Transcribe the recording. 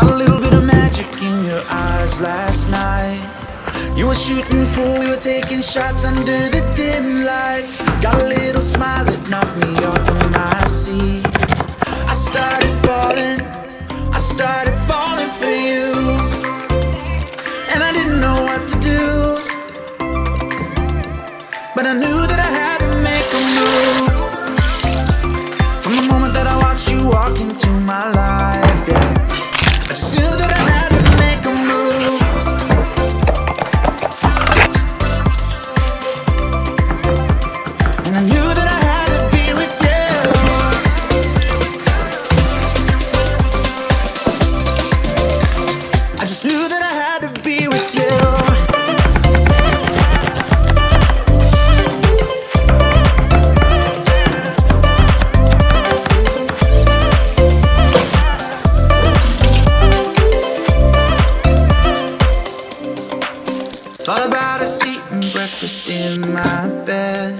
a little bit of magic in your eyes last night. You were shooting pool, you were taking shots under the dim lights. Got a little smile that knocked me off of my seat. I started falling for you, and I didn't know what to do, but I knew that I had to make a move. From the moment that I watched you walk into my life, yeah, I just knew that I had to make a move. And I knew that I had to be with you. I just knew that I had to be with you. Thought about us eating breakfast in my bed.